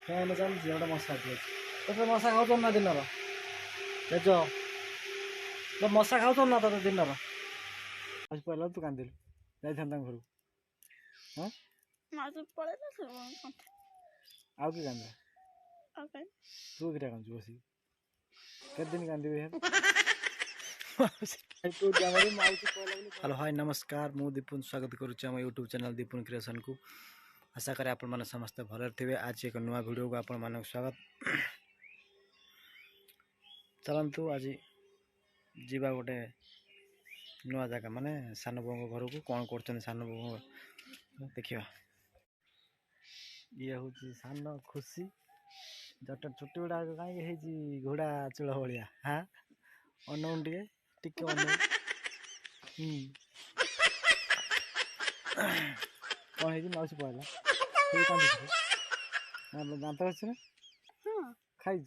Fan ଚାଲିଛି ଗୋଟେ ମଶା ଅଛି। ତୋତେ ମଶା ଖାଉଛ ନା ଦିନର? ତେଜ ତ ମଶା ଖାଉଛ ନା ତୋତେ ଦିନର? ଆଜି ପଳେଇଲା ତୁ କାନ୍ଦିଲୁ ଯାଇଥାନ୍ତି ତାଙ୍କ ଘରକୁ। ହଁ ଆଉ କି କାନ୍ଦ ତୁ କିଟା କାନ୍ଦୁଛୁ ବସିକି? କେତେ ଦିନ କାନ୍ଦିବି? हेलो हाय नमस्कार मु दीपुन स्वागत करुच्ची आम यूट्यूब चैनल दीपुन क्रिएशन को। आशा करें आपण मैंने समस्त भल थे। आज एक नुआ वीडियो को आपण मानक स्वागत। चलतु आज जीवा गोटे नुआ जगह माने सान बो घर को कौन कर सान बो देखा। ये हूँ सान खुशी जट चुटी गुड़ा कहीं घोड़ा चूल भाया। हाँ अनौन टे कौन है मौसी पड़ा दात अच्छे ना खाई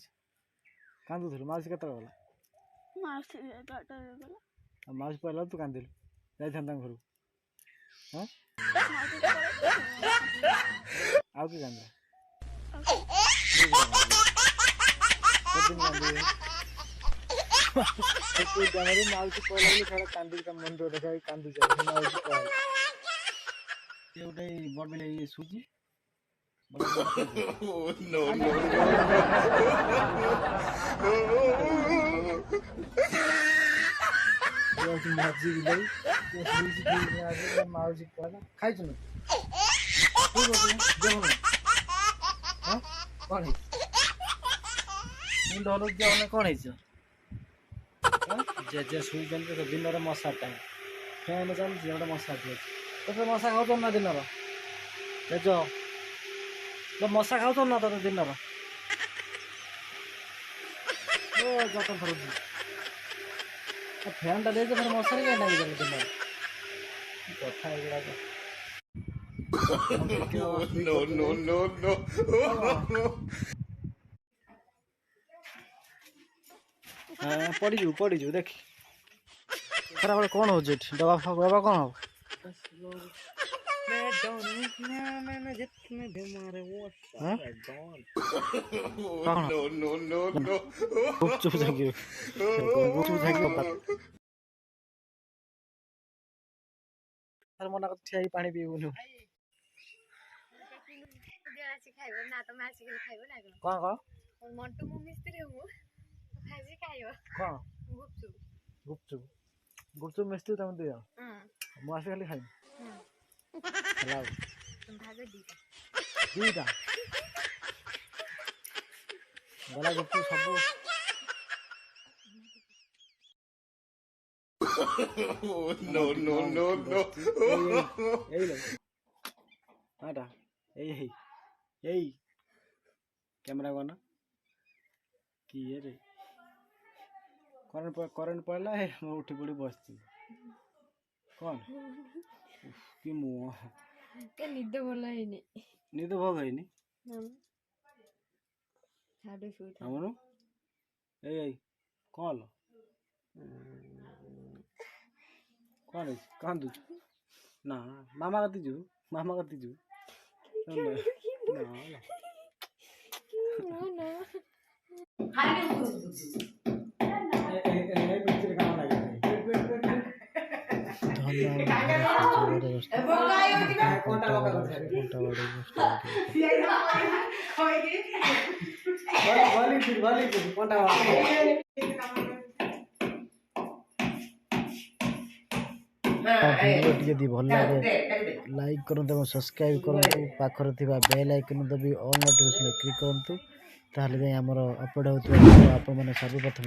कांदुलु मौसी के गला मौसी पड़ा तू कांदिलु जाता घर को। हाँ आउ कि कांद मौसी पड़ा कांदी मन देखा कांदू मौसी पड़ा गोटे बड़ बेले ये सूजी मजी बिलाई मौसी पड़ा खाई कौन कौन जे शुई दिन मशा टाइम फैन चलती गोटे मशा अच्छे। तो मशा खाऊ ना दिन तेज तो मशा खाऊ ना तो दिन जत थर फैन टा दे फिर मशा क्या लगे दिन कथा पड़ीजु देख खरा बेले कौन हो डबा डबा कौन हम मना ठिया पानी पीबुनु कौन गुपचुप गुपचुप मिस्त्री तुम दिया मुझे खाली खाई दीटा गला गुपचुप सब कैमरा कौन कि रे करेंट पड़ला है उठी पड़ी बस कौन कि मुँह निद भल निद भल है कौन कौन कांदु ना मामा कति जु वीडियो भल लगे लाइक करूँ सब्सक्राइब करूँ पाखर बेल आइकन दबी ऑल नोटिफिकेशन क्लिक करूँ ताहले आमर अपलोड होता सर्वप्रथम